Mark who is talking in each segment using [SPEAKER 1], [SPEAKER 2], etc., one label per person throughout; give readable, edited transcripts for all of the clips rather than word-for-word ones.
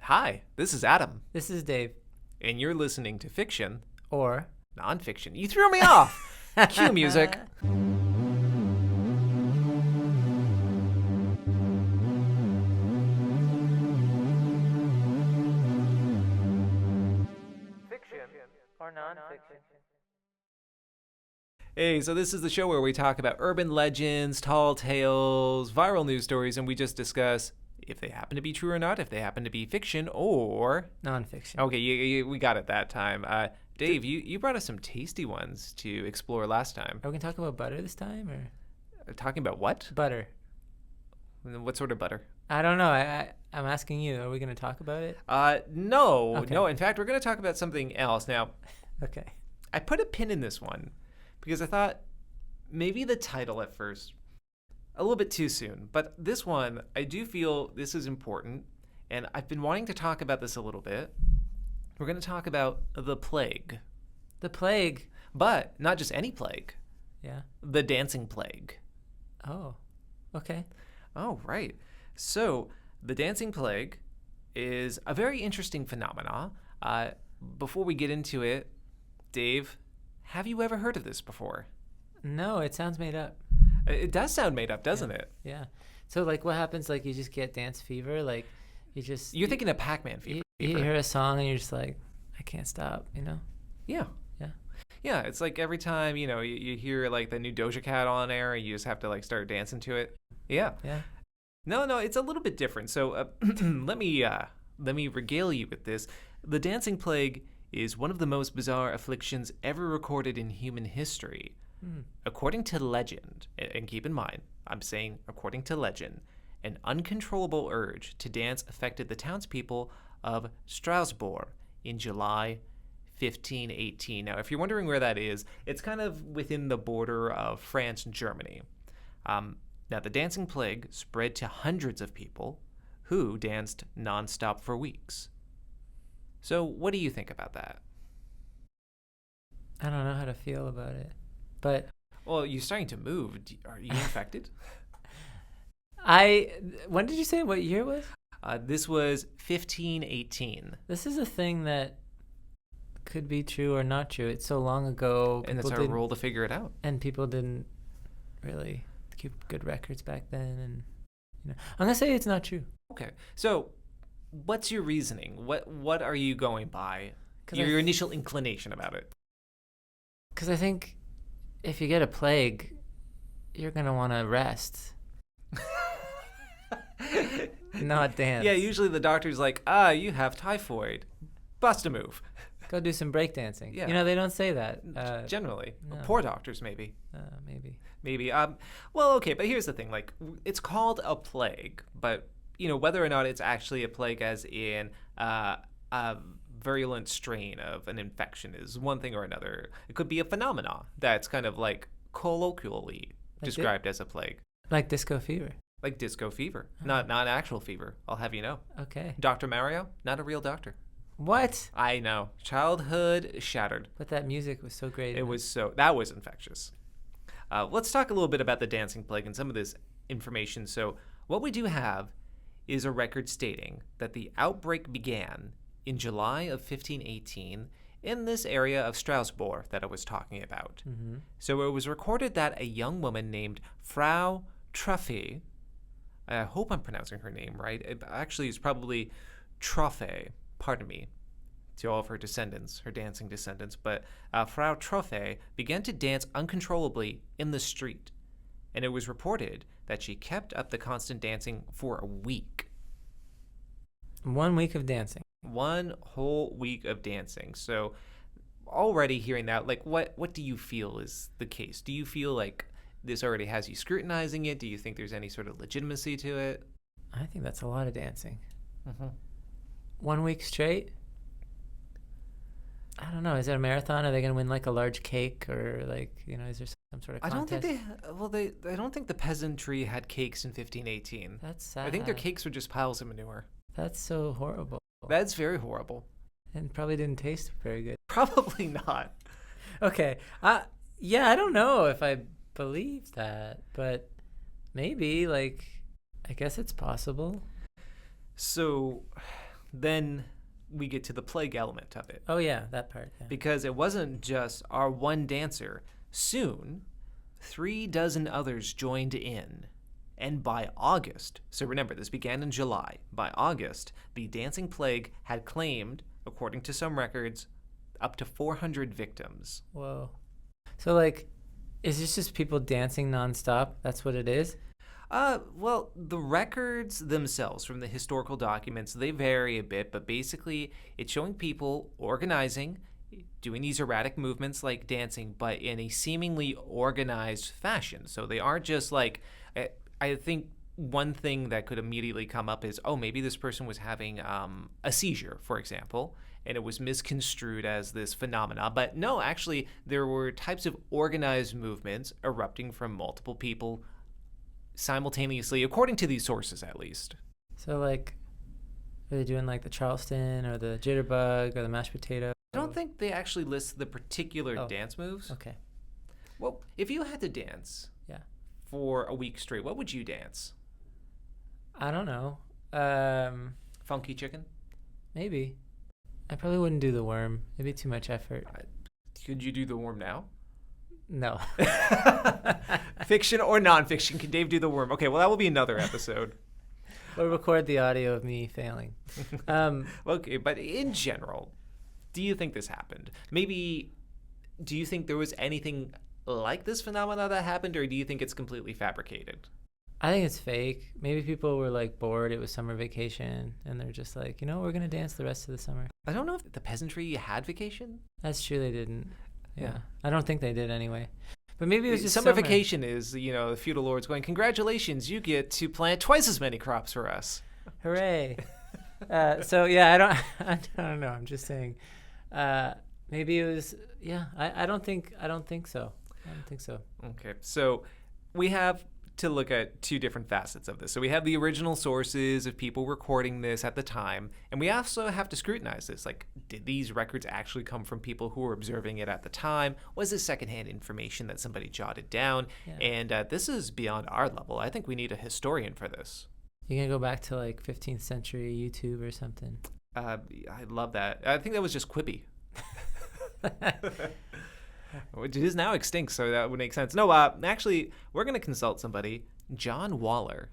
[SPEAKER 1] Hi, this is Adam,
[SPEAKER 2] This is Dave.
[SPEAKER 1] and you're listening to Fiction,
[SPEAKER 2] Or
[SPEAKER 1] Nonfiction. You threw me off! Cue music.
[SPEAKER 2] fiction or nonfiction.
[SPEAKER 1] Hey, so this is the show where we talk about urban legends, tall tales, viral news stories, and we just discuss if they happen to be true or not, if they happen to be fiction or...
[SPEAKER 2] Nonfiction.
[SPEAKER 1] Okay, we got it that time. Dave, you brought us some tasty ones to explore last time.
[SPEAKER 2] Are we going to talk about butter this time or?
[SPEAKER 1] Talking about what?
[SPEAKER 2] Butter.
[SPEAKER 1] What sort of butter?
[SPEAKER 2] I don't know. I'm asking you. Are we going to talk about it?
[SPEAKER 1] No.
[SPEAKER 2] Okay.
[SPEAKER 1] No, in fact, we're going to talk about something else. Now,
[SPEAKER 2] Okay.
[SPEAKER 1] I put a pin in this one because I thought maybe the title at first, a little bit too soon. But this one, I do feel this is important, and I've been wanting to talk about this a little bit. We're going to talk about the plague,
[SPEAKER 2] The plague.
[SPEAKER 1] but not just any plague,
[SPEAKER 2] Yeah.
[SPEAKER 1] the dancing plague.
[SPEAKER 2] Oh. Okay.
[SPEAKER 1] Oh, right. So the dancing plague is a very interesting phenomena. Before we get into it, Dave, have you ever heard of this before?
[SPEAKER 2] No, it sounds made up.
[SPEAKER 1] It does sound made up, doesn't it?
[SPEAKER 2] Yeah. So like what happens, like you just get dance fever, like
[SPEAKER 1] You're thinking of Pac-Man fever.
[SPEAKER 2] you hear a song and you're just like, I can't stop, you know?
[SPEAKER 1] Yeah.
[SPEAKER 2] Yeah.
[SPEAKER 1] Yeah, it's like every time, you hear like the new Doja Cat on air, you just have to like start dancing to it. Yeah.
[SPEAKER 2] Yeah.
[SPEAKER 1] No, it's a little bit different. So let me regale you with this. The dancing plague is one of the most bizarre afflictions ever recorded in human history. According to legend, and keep in mind, I'm saying according to legend, an uncontrollable urge to dance affected the townspeople of Strasbourg in July 1518. Now, if you're wondering where that is, it's kind of within the border of France and Germany. Now, the dancing plague spread to hundreds of people who danced nonstop for weeks. So, what do you think about that?
[SPEAKER 2] I don't know how to feel about it. But
[SPEAKER 1] Well, you're starting to move. Are you infected?
[SPEAKER 2] when did you say what year it was?
[SPEAKER 1] This was 1518.
[SPEAKER 2] This is a thing that could be true or not true. It's so long ago.
[SPEAKER 1] And it's our role to figure it out.
[SPEAKER 2] And people didn't really keep good records back then. And I'm gonna say it's not true.
[SPEAKER 1] Okay. So, what's your reasoning? What are you going by?
[SPEAKER 2] 'Cause
[SPEAKER 1] Your initial inclination about it.
[SPEAKER 2] Because I think if you get a plague, you're gonna want to rest, not dance.
[SPEAKER 1] Yeah, usually the doctor's like, you have typhoid. Bust a move.
[SPEAKER 2] Go do some breakdancing.
[SPEAKER 1] Yeah.
[SPEAKER 2] They don't say that.
[SPEAKER 1] Generally.
[SPEAKER 2] no.
[SPEAKER 1] Poor doctors, maybe.
[SPEAKER 2] Maybe.
[SPEAKER 1] Maybe. Well, okay, but here's the thing. Like, it's called a plague, but, whether or not it's actually a plague as in a virulent strain of an infection is one thing or another. It could be a phenomena that's kind of like colloquially described as a plague.
[SPEAKER 2] Like disco fever.
[SPEAKER 1] Like disco fever. Not actual fever, I'll have you know.
[SPEAKER 2] Okay.
[SPEAKER 1] Dr. Mario, not a real doctor.
[SPEAKER 2] What?
[SPEAKER 1] I know. Childhood shattered.
[SPEAKER 2] But that music was so great.
[SPEAKER 1] That was infectious. Let's talk a little bit about the dancing plague and some of this information. So what we do have is a record stating that the outbreak began in July of 1518 in this area of Strasbourg that I was talking about.
[SPEAKER 2] Mm-hmm.
[SPEAKER 1] So it was recorded that a young woman named Frau Truffe, I hope I'm pronouncing her name right. It actually is probably Truffe, pardon me, to all of her descendants, her dancing descendants, but Frau Truffe began to dance uncontrollably in the street, and it was reported that she kept up the constant dancing for a week.
[SPEAKER 2] 1 week of dancing.
[SPEAKER 1] 1 whole week of dancing. So already hearing that, like, what do you feel is the case? Do you feel like this already has you scrutinizing it? Do you think there's any sort of legitimacy to it?
[SPEAKER 2] I think that's a lot of dancing.
[SPEAKER 1] Mm-hmm.
[SPEAKER 2] 1 week straight? I don't know. Is it a marathon? Are they going to win like a large cake or like, is there some sort of contest?
[SPEAKER 1] I don't think the peasantry had cakes in 1518.
[SPEAKER 2] That's sad.
[SPEAKER 1] I think their cakes were just piles of manure.
[SPEAKER 2] That's so horrible.
[SPEAKER 1] That's very horrible.
[SPEAKER 2] And probably didn't taste very good.
[SPEAKER 1] Probably not.
[SPEAKER 2] Okay. Yeah, I don't know if I believe that, but maybe, I guess it's possible.
[SPEAKER 1] So then we get to the plague element of it.
[SPEAKER 2] Oh, yeah, that part. Yeah.
[SPEAKER 1] Because it wasn't just our one dancer. Soon, 36 others joined in. And by August, so remember, this began in July. By August, the dancing plague had claimed, according to some records, up to 400 victims.
[SPEAKER 2] Whoa. So, like, is this just people dancing nonstop? That's what it is?
[SPEAKER 1] Well, the records themselves from the historical documents, they vary a bit, but basically it's showing people organizing, doing these erratic movements like dancing, but in a seemingly organized fashion. So they aren't just like, I think one thing that could immediately come up is, oh, maybe this person was having a seizure, for example, and it was misconstrued as this phenomena. But no, actually, there were types of organized movements erupting from multiple people simultaneously, according to these sources at least.
[SPEAKER 2] So, like, are they doing like the Charleston or the jitterbug or the mashed potato?
[SPEAKER 1] I don't think they actually list the particular dance moves.
[SPEAKER 2] Okay.
[SPEAKER 1] Well, if you had to dance for a week straight, what would you dance?
[SPEAKER 2] I don't know.
[SPEAKER 1] Funky chicken?
[SPEAKER 2] Maybe. I probably wouldn't do the worm. It'd be too much effort.
[SPEAKER 1] Could you do the worm now?
[SPEAKER 2] No.
[SPEAKER 1] Fiction or nonfiction? Can Dave do the worm? Okay, well, that will be another episode.
[SPEAKER 2] Or record the audio of me failing.
[SPEAKER 1] Okay, but in general, do you think this happened? Maybe, do you think there was anything like this phenomena that happened, or do you think it's completely fabricated?
[SPEAKER 2] I think it's fake. Maybe people were like bored. It was summer vacation, and they're just like, we're gonna dance the rest of the summer.
[SPEAKER 1] I don't know if the peasantry had vacation.
[SPEAKER 2] That's true. They didn't. Yeah. I don't think they did anyway. But maybe it was just
[SPEAKER 1] summer vacation is, the feudal lords going, congratulations, you get to plant twice as many crops for us.
[SPEAKER 2] Hooray. So yeah, I don't know. I'm just saying. Maybe it was. Yeah. I don't think so. I don't think so.
[SPEAKER 1] Okay. So we have to look at two different facets of this. So we have the original sources of people recording this at the time, and we also have to scrutinize this. Like, did these records actually come from people who were observing it at the time? Was this secondhand information that somebody jotted down?
[SPEAKER 2] Yeah.
[SPEAKER 1] And this is beyond our level. I think we need a historian for this.
[SPEAKER 2] You're going to go back to like 15th century YouTube or something?
[SPEAKER 1] I love that. I think that was just Quibi. Which is now extinct, so that would make sense. No, actually, we're going to consult somebody, John Waller.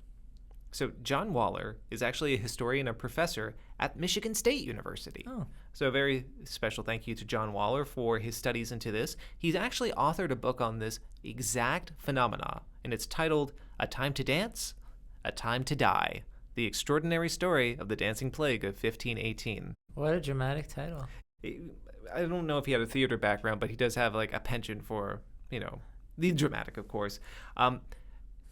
[SPEAKER 1] So John Waller is actually a historian and professor at Michigan State University.
[SPEAKER 2] Oh.
[SPEAKER 1] So a very special thank you to John Waller for his studies into this. He's actually authored a book on this exact phenomena, and it's titled A Time to Dance, A Time to Die, The Extraordinary Story of the Dancing Plague of 1518.
[SPEAKER 2] What a dramatic title.
[SPEAKER 1] I don't know if he had a theater background, but he does have like a penchant for, the dramatic, of course.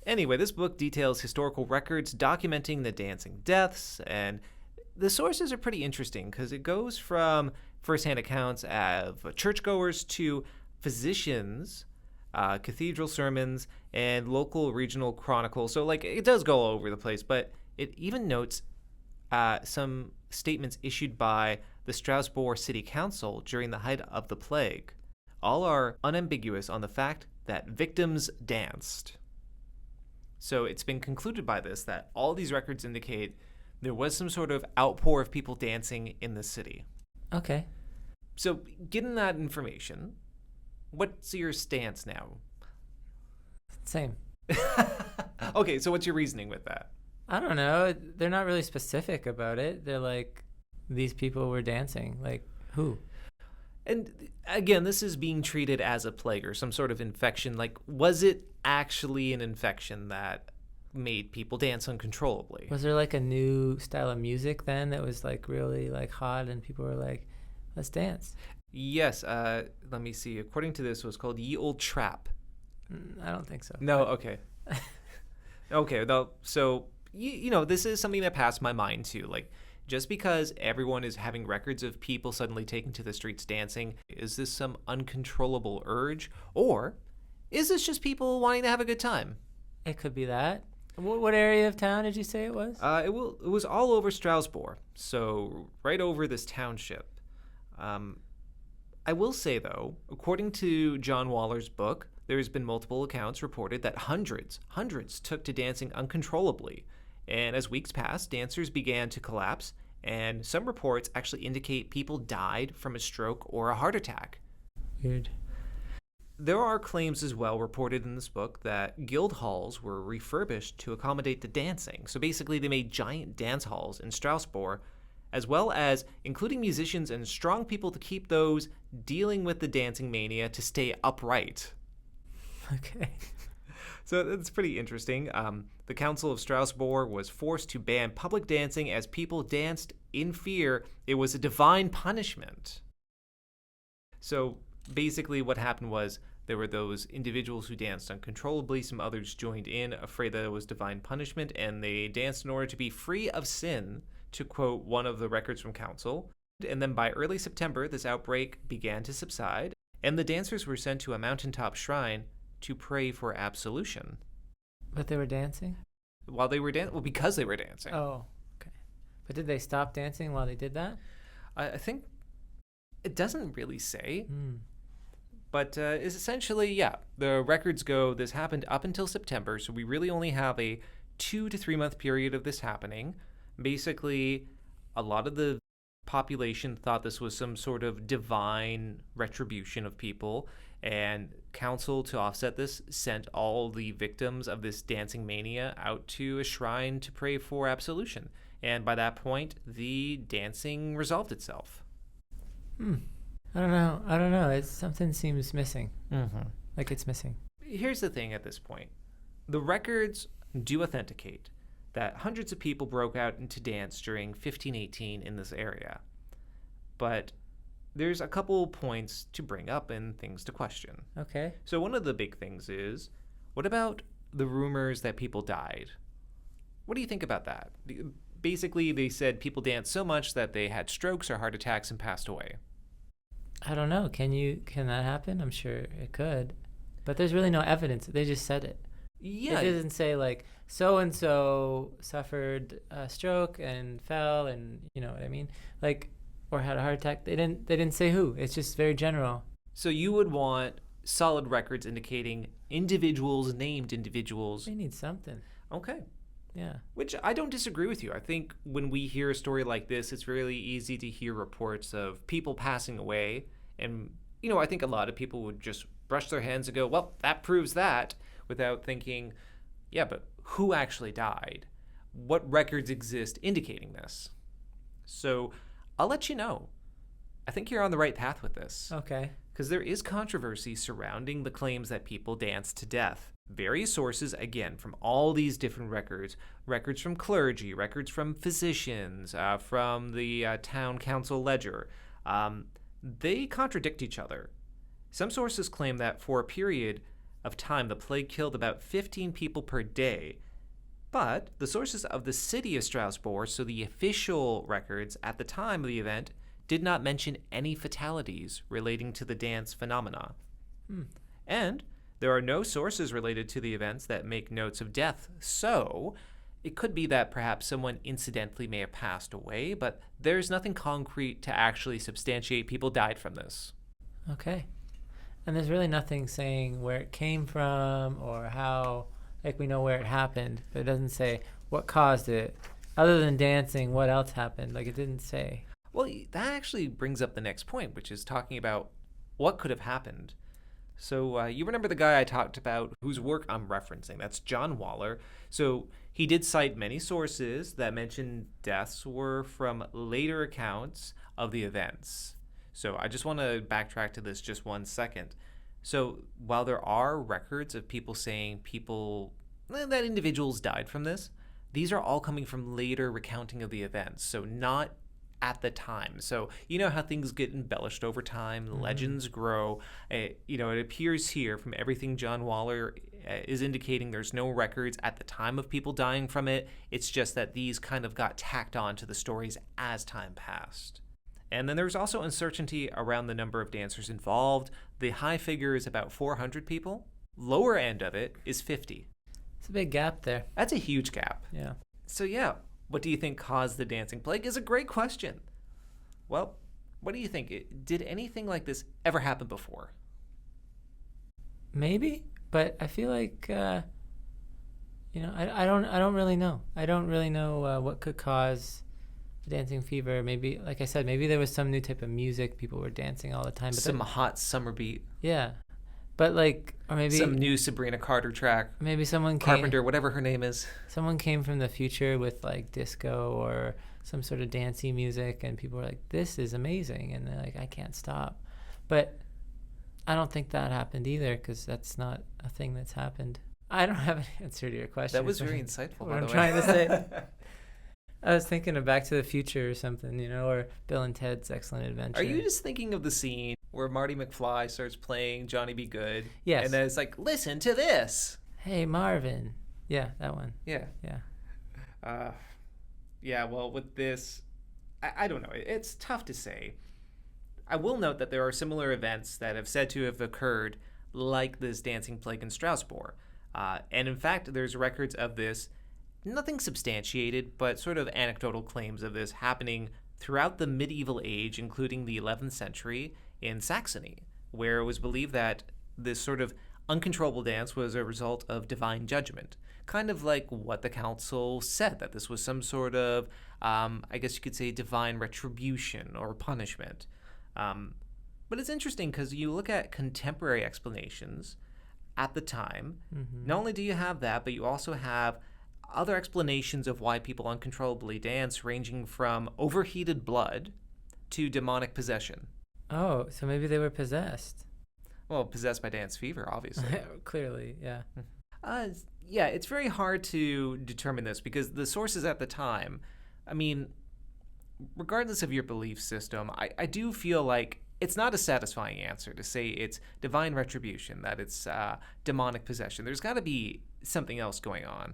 [SPEAKER 1] Anyway, this book details historical records documenting the dancing deaths, and the sources are pretty interesting because it goes from firsthand accounts of churchgoers to physicians, cathedral sermons, and local regional chronicles. So, like, it does go all over the place, but it even notes some statements issued by the Strasbourg City Council during the height of the plague. All are unambiguous on the fact that victims danced. So it's been concluded by this that all these records indicate there was some sort of outpour of people dancing in the city.
[SPEAKER 2] Okay.
[SPEAKER 1] So given that information, what's your stance now?
[SPEAKER 2] Same.
[SPEAKER 1] Okay, so what's your reasoning with that?
[SPEAKER 2] I don't know. They're not really specific about it. They're like, these people were dancing. Like, who?
[SPEAKER 1] And again, this is being treated as a plague or some sort of infection. Like, was it actually an infection that made people dance uncontrollably?
[SPEAKER 2] Was there like a new style of music then that was like really like hot and people were like, let's dance?
[SPEAKER 1] Yes. Let me see. According to this, it was called Ye Old Trap.
[SPEAKER 2] I don't think so.
[SPEAKER 1] No. Okay. Okay. Though. So this is something that passed my mind too. Like, just because everyone is having records of people suddenly taking to the streets dancing, is this some uncontrollable urge? Or is this just people wanting to have a good time?
[SPEAKER 2] It could be that. What area of town did you say it was?
[SPEAKER 1] It was all over Strasbourg, so right over this township. I will say, though, according to John Waller's book, there's been multiple accounts reported that hundreds took to dancing uncontrollably. And as weeks passed, dancers began to collapse and some reports actually indicate people died from a stroke or a heart attack.
[SPEAKER 2] Weird.
[SPEAKER 1] There are claims as well reported in this book that guild halls were refurbished to accommodate the dancing. So basically, they made giant dance halls in Strasbourg, as well as including musicians and strong people to keep those dealing with the dancing mania to stay upright.
[SPEAKER 2] Okay.
[SPEAKER 1] So that's pretty interesting. The Council of Strasbourg was forced to ban public dancing as people danced in fear it was a divine punishment. So basically what happened was there were those individuals who danced uncontrollably. Some others joined in, afraid that it was divine punishment, and they danced in order to be free of sin, to quote one of the records from Council. And then by early September, this outbreak began to subside, and the dancers were sent to a mountaintop shrine to pray for absolution.
[SPEAKER 2] But they were dancing?
[SPEAKER 1] While they were dancing? Well, because they were dancing.
[SPEAKER 2] Oh, okay. But did they stop dancing while they did that?
[SPEAKER 1] I think it doesn't really say.
[SPEAKER 2] Mm.
[SPEAKER 1] But is essentially, yeah, the records go, this happened up until September, so we really only have a 2 to 3 month period of this happening. Basically, a lot of the population thought this was some sort of divine retribution of people, and Council, to offset this, sent all the victims of this dancing mania out to a shrine to pray for absolution. And by that point, the dancing resolved itself.
[SPEAKER 2] I don't know. Something seems missing.
[SPEAKER 1] Mm-hmm.
[SPEAKER 2] Like it's missing.
[SPEAKER 1] Here's the thing at this point. The records do authenticate that hundreds of people broke out into dance during 1518 in this area. But there's a couple points to bring up and things to question.
[SPEAKER 2] Okay.
[SPEAKER 1] So one of the big things is, what about the rumors that people died? What do you think about that? Basically, they said people danced so much that they had strokes or heart attacks and passed away.
[SPEAKER 2] I don't know. Can that happen? I'm sure it could. But there's really no evidence. They just said it.
[SPEAKER 1] Yeah.
[SPEAKER 2] It doesn't say like so-and-so suffered a stroke and fell and you know what I mean? Like, or had a heart attack. They didn't say who. It's just very general.
[SPEAKER 1] So you would want solid records indicating individuals, named individuals.
[SPEAKER 2] They need something.
[SPEAKER 1] Okay.
[SPEAKER 2] Yeah.
[SPEAKER 1] Which I don't disagree with you. I think when we hear a story like this, it's really easy to hear reports of people passing away. And, you know, I think a lot of people would just brush their hands and go, well, that proves that, without thinking, yeah, but who actually died? What records exist indicating this? So I'll let you know. I think you're on the right path with this.
[SPEAKER 2] Okay.
[SPEAKER 1] Because there is controversy surrounding the claims that people danced to death. Various sources, again, from all these different records from clergy, records from physicians, from the town council ledger, they contradict each other. Some sources claim that for a period of time, the plague killed about 15 people per day. But the sources of the city of Strasbourg, so the official records at the time of the event, did not mention any fatalities relating to the dance phenomena. And there are no sources related to the events that make notes of death, so it could be that perhaps someone incidentally may have passed away, but there's nothing concrete to actually substantiate people died from this.
[SPEAKER 2] Okay. And there's really nothing saying where it came from or how, like we know where it happened, but it doesn't say what caused it. Other than dancing, what else happened? Like it didn't say.
[SPEAKER 1] Well, that actually brings up the next point, which is talking about what could have happened. So you remember the guy I talked about whose work I'm referencing. That's John Waller. So he did cite many sources that mentioned deaths were from later accounts of the events. So I just want to backtrack to this just 1 second. So while there are records of people saying that individuals died from this, these are all coming from later recounting of the events. So not at the time. So you know how things get embellished over time, legends grow. It appears here from everything John Waller is indicating there's no records at the time of people dying from it. It's just that these kind of got tacked on to the stories as time passed. And then there's also uncertainty around the number of dancers involved. The high figure is about 400 people. Lower end of it is 50.
[SPEAKER 2] It's a big gap there.
[SPEAKER 1] That's a huge gap.
[SPEAKER 2] Yeah.
[SPEAKER 1] So yeah, what do you think caused the dancing plague is a great question. Well, what do you think? Did anything like this ever happen before?
[SPEAKER 2] Maybe, but I feel like I don't really know. I don't really know what could cause dancing fever. Maybe, like I said, maybe there was some new type of music. People were dancing all the time. But
[SPEAKER 1] Some hot summer beat.
[SPEAKER 2] yeah. But like, or maybe
[SPEAKER 1] Some new Sabrina Carter track.
[SPEAKER 2] maybe someone
[SPEAKER 1] Carpenter, whatever her name is.
[SPEAKER 2] someone came from the future with like disco or some sort of dancey music, and people were like, "This is amazing," and they're like, "I can't stop." But I don't think that happened either, because that's not a thing that's happened. I don't have an answer to your question.
[SPEAKER 1] That was very insightful,
[SPEAKER 2] What
[SPEAKER 1] by
[SPEAKER 2] I'm
[SPEAKER 1] the way.
[SPEAKER 2] trying to say. I was thinking of Back to the Future or something, or Bill and Ted's Excellent Adventure.
[SPEAKER 1] Are you just thinking of the scene where Marty McFly starts playing Johnny Be Good?
[SPEAKER 2] Yes.
[SPEAKER 1] And then it's like, listen to this.
[SPEAKER 2] Hey, Marvin. Yeah, that one.
[SPEAKER 1] Yeah.
[SPEAKER 2] Yeah.
[SPEAKER 1] Yeah, well, with this, I don't know. It's tough to say. I will note that there are similar events that have said to have occurred, like this dancing plague in Strasbourg. And in fact, there's records of this, nothing substantiated, but sort of anecdotal claims of this happening throughout the medieval age, including the 11th century in Saxony, where it was believed that this sort of uncontrollable dance was a result of divine judgment. Kind of like what the council said, that this was some sort of, I guess you could say, divine retribution or punishment. But it's interesting because you look at contemporary explanations at the time.
[SPEAKER 2] Mm-hmm.
[SPEAKER 1] Not only do you have that, but you also have other explanations of why people uncontrollably dance, ranging from overheated blood to demonic possession.
[SPEAKER 2] Oh, so maybe they were possessed.
[SPEAKER 1] Well, possessed by dance fever, obviously.
[SPEAKER 2] Clearly, yeah.
[SPEAKER 1] Yeah, it's very hard to determine this because the sources at the time, I mean, regardless of your belief system, I do feel like it's not a satisfying answer to say it's divine retribution, that it's demonic possession. There's got to be something else going on.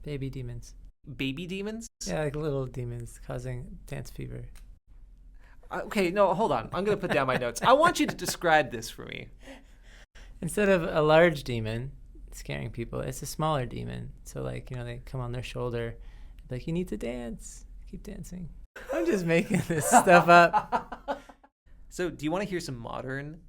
[SPEAKER 2] Baby demons.
[SPEAKER 1] Baby demons?
[SPEAKER 2] Yeah, like little demons causing dance fever.
[SPEAKER 1] Okay, no, hold on. I'm going to put down my notes. I want you to describe this for me.
[SPEAKER 2] Instead of a large demon scaring people, it's a smaller demon. So, like, they come on their shoulder, like, you need to dance. Keep dancing. I'm just making this stuff up.
[SPEAKER 1] So, do you want to hear some modern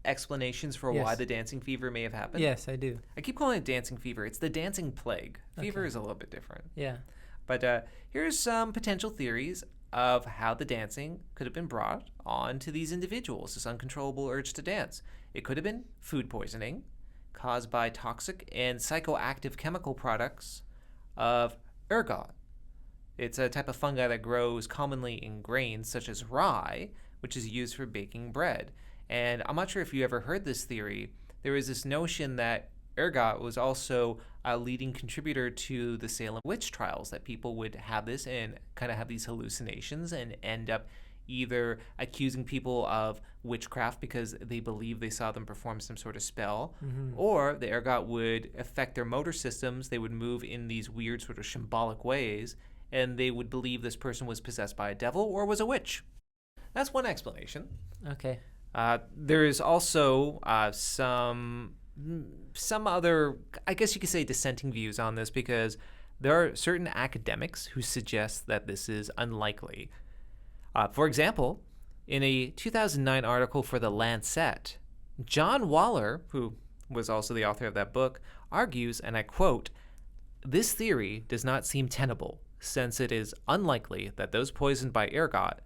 [SPEAKER 1] explanations for
[SPEAKER 2] Yes.
[SPEAKER 1] why the dancing fever may have happened?
[SPEAKER 2] Yes, I do.
[SPEAKER 1] I keep calling it dancing fever. It's the dancing plague. Fever
[SPEAKER 2] Okay.
[SPEAKER 1] is a little bit different.
[SPEAKER 2] Yeah.
[SPEAKER 1] But here's some potential theories of how the dancing could have been brought on to these individuals, this uncontrollable urge to dance. It could have been food poisoning caused by toxic and psychoactive chemical products of ergot. It's a type of fungi that grows commonly in grains such as rye, which is used for baking bread. And I'm not sure if you ever heard this theory. There is this notion that ergot was also a leading contributor to the Salem witch trials, that people would have this and kind of have these hallucinations and end up either accusing people of witchcraft because they believe they saw them perform some sort of spell, or the ergot would affect their motor systems. They would move in these weird sort of shambolic ways, and they would believe this person was possessed by a devil or was a witch. That's one explanation.
[SPEAKER 2] Okay.
[SPEAKER 1] There is also some other, I guess you could say, dissenting views on this, because there are certain academics who suggest that this is unlikely. For example, in a 2009 article for The Lancet, John Waller, who was also the author of that book, argues, and I quote, "This theory does not seem tenable, since it is unlikely that those poisoned by ergot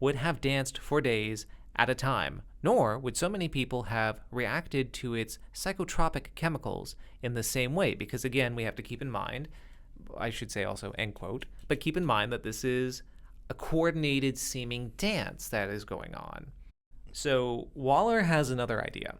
[SPEAKER 1] would have danced for days at a time, nor would so many people have reacted to its psychotropic chemicals in the same way," because again, we have to keep in mind, I should say also, end quote, but keep in mind that this is a coordinated seeming dance that is going on. So Waller has another idea.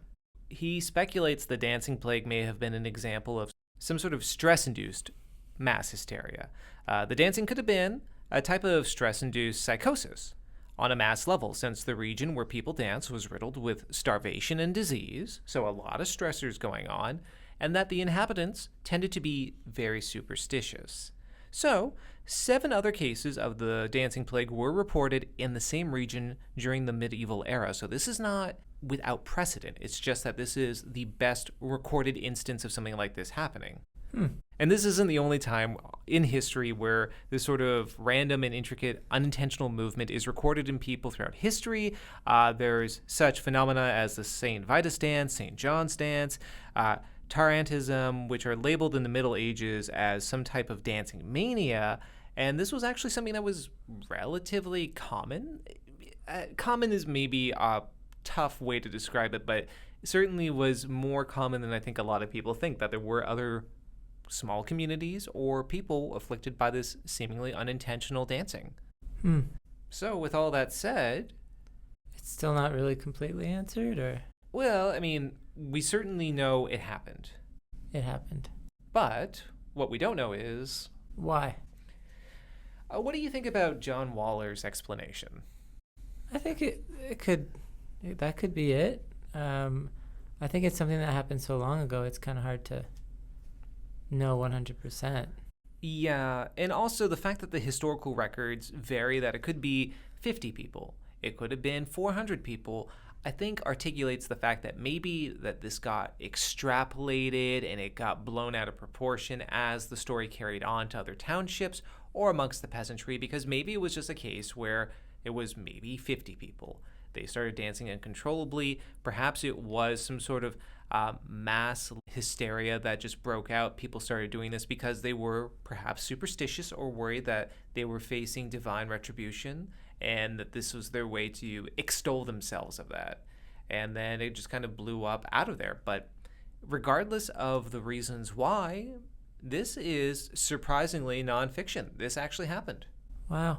[SPEAKER 1] He speculates the dancing plague may have been an example of some sort of stress-induced mass hysteria. The dancing could have been a type of stress-induced psychosis on a mass level, since the region where people dance was riddled with starvation and disease, so a lot of stressors going on, and that the inhabitants tended to be very superstitious. So, 7 other cases of the dancing plague were reported in the same region during the medieval era. So this is not without precedent. It's just that this is the best recorded instance of something like this happening. And this isn't the only time in history where this sort of random and intricate unintentional movement is recorded in people throughout history. There's such phenomena as the St. Vitus dance, St. John's dance, Tarantism, which are labeled in the Middle Ages as some type of dancing mania, And this was actually something that was relatively common. Common is maybe a tough way to describe it, but it certainly was more common than I think a lot of people think, that there were other small communities or people afflicted by this seemingly unintentional dancing. So with all that said,
[SPEAKER 2] It's still not really completely answered, or
[SPEAKER 1] well, I mean, we certainly know it happened.
[SPEAKER 2] it happened.
[SPEAKER 1] But what we don't know is,
[SPEAKER 2] Why?
[SPEAKER 1] what do you think about John Waller's explanation?
[SPEAKER 2] I think that could be it. I think it's something that happened so long ago, it's kind of hard to know 100%.
[SPEAKER 1] Yeah, and also the fact that the historical records vary, that it could be 50 people, it could have been 400 people, I think articulates the fact that maybe that this got extrapolated and it got blown out of proportion as the story carried on to other townships or amongst the peasantry, because maybe it was just a case where it was maybe 50 people. They started dancing uncontrollably. Perhaps it was some sort of mass hysteria that just broke out. People started doing this because they were perhaps superstitious or worried that they were facing divine retribution and that this was their way to extol themselves of that. And then it just kind of blew up out of there. But regardless of the reasons why, this is surprisingly nonfiction. This actually happened.
[SPEAKER 2] Wow.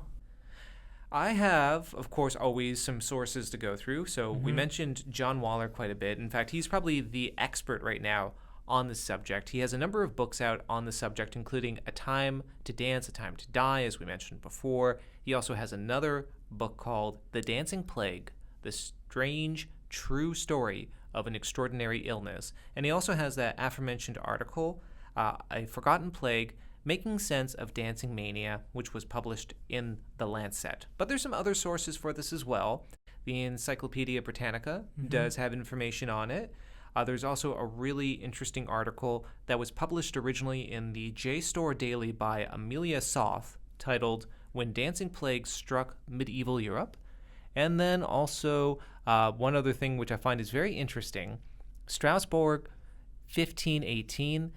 [SPEAKER 1] I have, of course, always some sources to go through. So we mentioned John Waller quite a bit. In fact, he's probably the expert right now on this subject. He has a number of books out on the subject, including A Time to Dance, A Time to Die, as we mentioned before. He also has another book called The Dancing Plague, The Strange True Story of an Extraordinary Illness. And he also has that aforementioned article, A Forgotten Plague, Making Sense of Dancing Mania, which was published in The Lancet. But there's some other sources for this as well. The Encyclopedia Britannica does have information on it. There's also a really interesting article that was published originally in the JSTOR Daily by Amelia Soth, titled When Dancing Plague Struck Medieval Europe. And then also one other thing which I find is very interesting, Strasbourg 1518,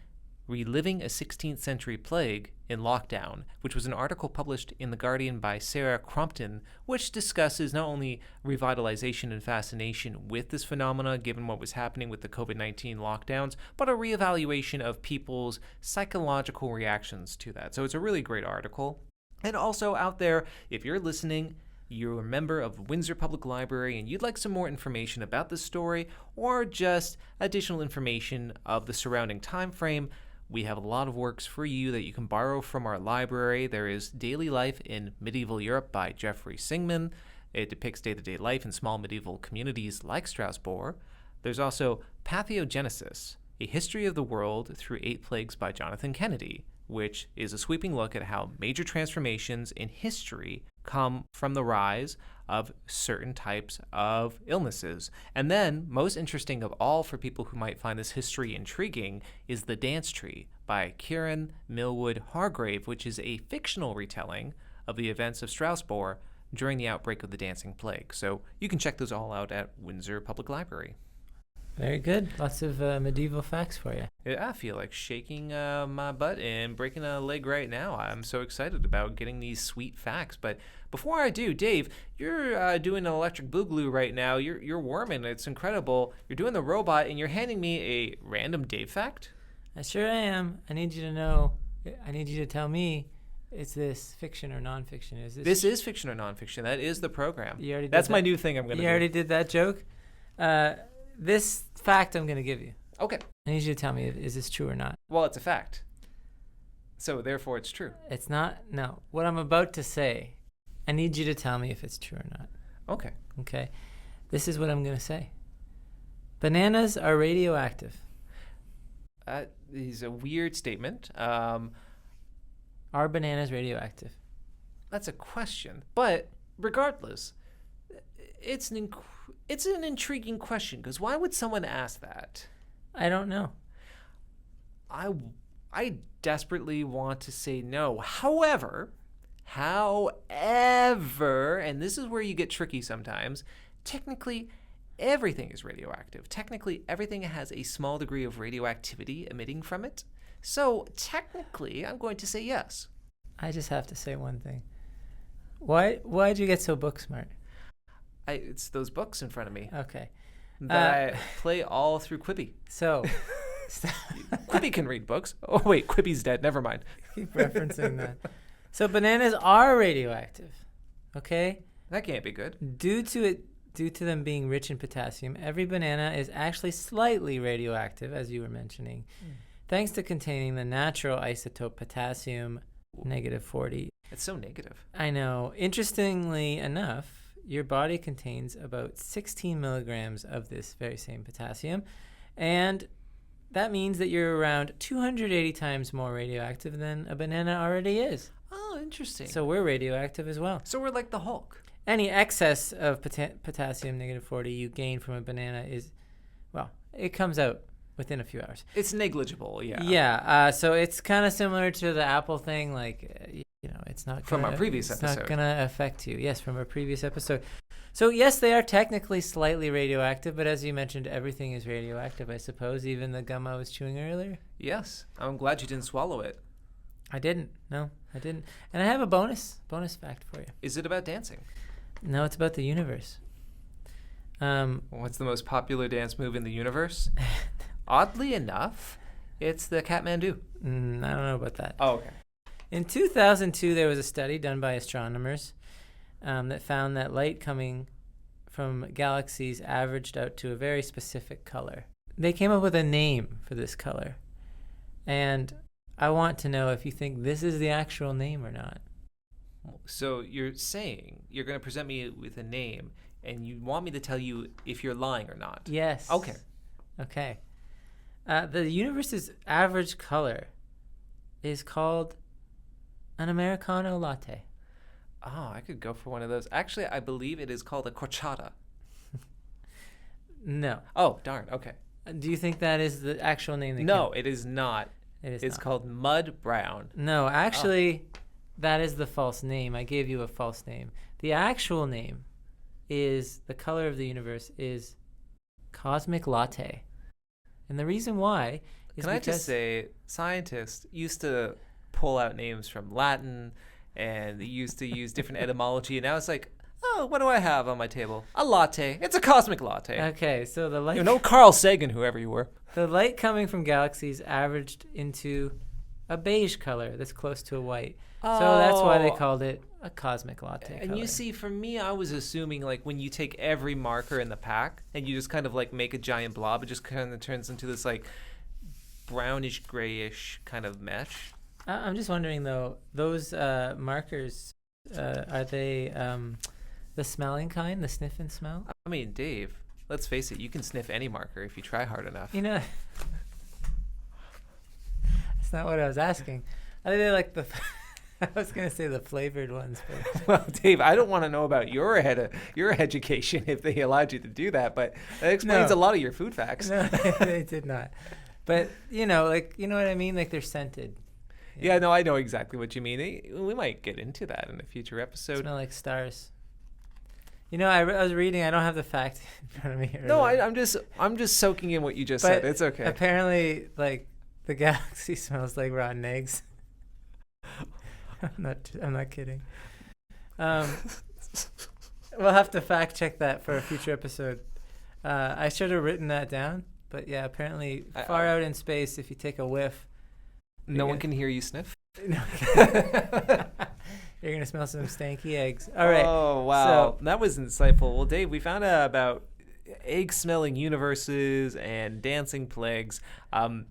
[SPEAKER 1] Reliving a 16th Century Plague in Lockdown, which was an article published in The Guardian by Sarah Crompton, which discusses not only revitalization and fascination with this phenomena, given what was happening with the COVID-19 lockdowns, but a reevaluation of people's psychological reactions to that. So it's a really great article. And also out there, if you're listening, you're a member of Windsor Public Library and you'd like some more information about this story or just additional information of the surrounding time frame, we have a lot of works for you that you can borrow from our library. There is Daily Life in Medieval Europe by Jeffrey Singman. It depicts day-to-day life in small medieval communities like Strasbourg. There's also Pathogenesis, A History of the World Through 8 Plagues by Jonathan Kennedy, which is a sweeping look at how major transformations in history come from the rise of certain types of illnesses. And then, most interesting of all for people who might find this history intriguing, is The Dance Tree by Kieran Millwood Hargrave, which is a fictional retelling of the events of Strasbourg during the outbreak of the Dancing Plague. So you can check those all out at Windsor Public Library.
[SPEAKER 2] Very good. Lots of medieval facts for you.
[SPEAKER 1] Yeah, I feel like shaking my butt and breaking a leg right now. I'm so excited about getting these sweet facts. But before I do, Dave, you're doing an electric boogaloo right now. You're worming. It's incredible. You're doing the robot, and you're handing me a random Dave fact?
[SPEAKER 2] I sure am. I need you to know. I need you to tell me, is this fiction or nonfiction?
[SPEAKER 1] This is fiction or nonfiction. That is the program.
[SPEAKER 2] You already did
[SPEAKER 1] That's
[SPEAKER 2] that.
[SPEAKER 1] my new thing I'm going to do.
[SPEAKER 2] You already did that joke? This fact I'm going to give you.
[SPEAKER 1] Okay.
[SPEAKER 2] I need you to tell me, is this true or not?
[SPEAKER 1] Well, it's a fact. So, therefore, it's true.
[SPEAKER 2] It's not? No. What I'm about to say, I need you to tell me if it's true or not.
[SPEAKER 1] Okay.
[SPEAKER 2] Okay? This is what I'm going to say. Bananas are radioactive.
[SPEAKER 1] That is a weird statement.
[SPEAKER 2] Are bananas radioactive?
[SPEAKER 1] That's a question. But, regardless, it's an intriguing question, because why would someone ask that?
[SPEAKER 2] I don't know.
[SPEAKER 1] I desperately want to say no. However, and this is where you get tricky sometimes, technically everything is radioactive. Technically everything has a small degree of radioactivity emitting from it. So technically I'm going to say yes.
[SPEAKER 2] I just have to say one thing. Why'd you get so book smart?
[SPEAKER 1] It's those books in front of me
[SPEAKER 2] Okay.
[SPEAKER 1] that I play all through Quibi.
[SPEAKER 2] So,
[SPEAKER 1] Quibi can read books. Oh, wait, Quibi's dead. Never mind.
[SPEAKER 2] keep referencing that. So bananas are radioactive, okay?
[SPEAKER 1] That can't be good.
[SPEAKER 2] Due to them being rich in potassium, every banana is actually slightly radioactive, as you were mentioning, thanks to containing the natural isotope potassium -40.
[SPEAKER 1] It's so negative.
[SPEAKER 2] I know. Interestingly enough, your body contains about 16 milligrams of this very same potassium, and that means that you're around 280 times more radioactive than a banana already is.
[SPEAKER 1] Oh, interesting.
[SPEAKER 2] So we're radioactive as well.
[SPEAKER 1] So we're like the Hulk.
[SPEAKER 2] Any excess of potassium -40 you gain from a banana it comes out within a few hours.
[SPEAKER 1] It's negligible, yeah.
[SPEAKER 2] Yeah. So it's kind of similar to the Apple thing, like, it's not
[SPEAKER 1] From our previous
[SPEAKER 2] it's
[SPEAKER 1] episode.
[SPEAKER 2] not gonna affect you. Yes, from our previous episode. So yes, they are technically slightly radioactive, but as you mentioned, everything is radioactive, I suppose, even the gum I was chewing earlier.
[SPEAKER 1] Yes. I'm glad you didn't swallow it.
[SPEAKER 2] I didn't. No, I didn't. And I have a bonus fact for you.
[SPEAKER 1] Is it about dancing?
[SPEAKER 2] No, it's about the universe.
[SPEAKER 1] What's the most popular dance move in the universe? Oddly enough, it's the Kathmandu.
[SPEAKER 2] I don't know about that.
[SPEAKER 1] Oh, okay.
[SPEAKER 2] In 2002, there was a study done by astronomers that found that light coming from galaxies averaged out to a very specific color. They came up with a name for this color. And I want to know if you think this is the actual name or not.
[SPEAKER 1] So you're saying you're going to present me with a name, and you want me to tell you if you're lying or not?
[SPEAKER 2] Yes.
[SPEAKER 1] Okay.
[SPEAKER 2] The universe's average color is called an Americano latte.
[SPEAKER 1] Oh, I could go for one of those. Actually, I believe it is called a corchata.
[SPEAKER 2] No.
[SPEAKER 1] Oh, darn. Okay.
[SPEAKER 2] Do you think that is the actual name?
[SPEAKER 1] No, it is not.
[SPEAKER 2] It's
[SPEAKER 1] It's
[SPEAKER 2] not.
[SPEAKER 1] called mud brown.
[SPEAKER 2] No, actually, that is the false name. I gave you a false name. The actual name is the color of the universe is cosmic latte. And the reason why is
[SPEAKER 1] Can I
[SPEAKER 2] because
[SPEAKER 1] just say, scientists used to pull out names from Latin, and they used to use different etymology, and now it's like, oh, what do I have on my table? A latte. It's a cosmic latte.
[SPEAKER 2] Okay, so the light
[SPEAKER 1] Carl Sagan, whoever you were.
[SPEAKER 2] the light coming from galaxies averaged into a beige color that's close to a white. So that's why they called it a cosmic latte
[SPEAKER 1] And
[SPEAKER 2] color.
[SPEAKER 1] you see, for me, I was assuming like when you take every marker in the pack and you just kind of like make a giant blob, it just kind of turns into this like brownish grayish kind of mesh.
[SPEAKER 2] I'm just wondering though, those markers, are they the smelling kind, the sniff and smell?
[SPEAKER 1] I mean, Dave, let's face it, you can sniff any marker if you try hard enough.
[SPEAKER 2] That's not what I was asking. I think they like the. I was gonna say the flavored ones, but
[SPEAKER 1] Well, Dave, I don't want to know about your education if they allowed you to do that, but that explains
[SPEAKER 2] No.
[SPEAKER 1] a lot of your food facts.
[SPEAKER 2] no, they did not. But you know what I mean. Like they're scented.
[SPEAKER 1] Yeah, no, I know exactly what you mean. We might get into that in a future episode.
[SPEAKER 2] Smell like stars. I was reading. I don't have the fact in front of me.
[SPEAKER 1] No,
[SPEAKER 2] earlier.
[SPEAKER 1] I'm just soaking in what you just
[SPEAKER 2] But
[SPEAKER 1] said. It's okay.
[SPEAKER 2] Apparently, like the galaxy smells like rotten eggs. I'm not kidding. We'll have to fact check that for a future episode. I should have written that down, but yeah, apparently far out in space, if you take a whiff,
[SPEAKER 1] No one can hear you sniff.
[SPEAKER 2] you're gonna smell some stanky eggs. All right.
[SPEAKER 1] Oh, wow. That was insightful. Well, Dave, we found out about egg-smelling universes and dancing plagues. I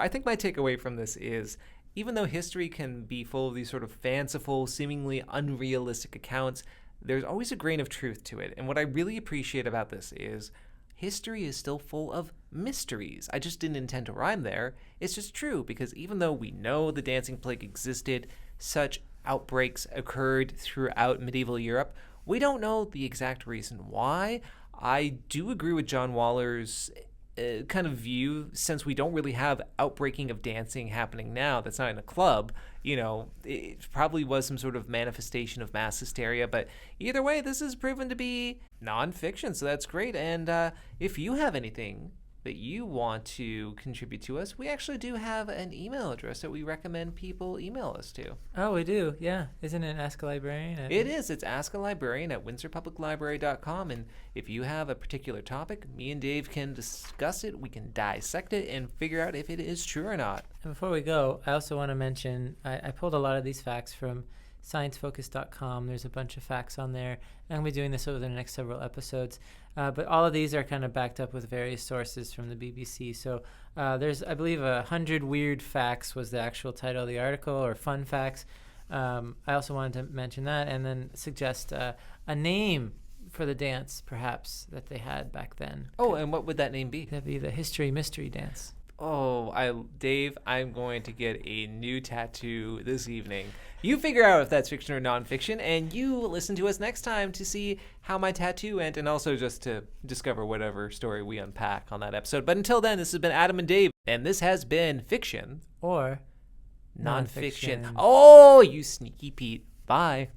[SPEAKER 1] think my takeaway from this is, even though history can be full of these sort of fanciful, seemingly unrealistic accounts, there's always a grain of truth to it. And what I really appreciate about this is history is still full of mysteries. I just didn't intend to rhyme there. It's just true, because even though we know the dancing plague existed, such outbreaks occurred throughout medieval Europe, we don't know the exact reason why. I do agree with John Waller's kind of view, since we don't really have outbreaking of dancing happening now that's not in a club. It probably was some sort of manifestation of mass hysteria, but either way, this is proven to be nonfiction, so that's great. And if you have anything that you want to contribute to us, we actually do have an email address that we recommend people email us to.
[SPEAKER 2] Oh, we do. Yeah. Isn't it Ask a Librarian?
[SPEAKER 1] It is. It's askalibrarian@windsorpubliclibrary.com. And if you have a particular topic, me and Dave can discuss it. We can dissect it and figure out if it is true or not.
[SPEAKER 2] And before we go, I also want to mention I pulled a lot of these facts from sciencefocus.com. There's a bunch of facts on there. I'm going to be doing this over the next several episodes. But all of these are kind of backed up with various sources from the BBC. So there's, I believe, 100 Weird Facts was the actual title of the article, or Fun Facts. I also wanted to mention that and then suggest a name for the dance, perhaps, that they had back then.
[SPEAKER 1] Oh, and what would that name be?
[SPEAKER 2] That'd be the History Mystery Dance.
[SPEAKER 1] Oh, Dave, I'm going to get a new tattoo this evening. You figure out if that's fiction or nonfiction, and you listen to us next time to see how my tattoo went, and also just to discover whatever story we unpack on that episode. But until then, this has been Adam and Dave, and this has been Fiction
[SPEAKER 2] Or
[SPEAKER 1] Nonfiction.
[SPEAKER 2] Nonfiction.
[SPEAKER 1] Oh, you sneaky Pete. Bye.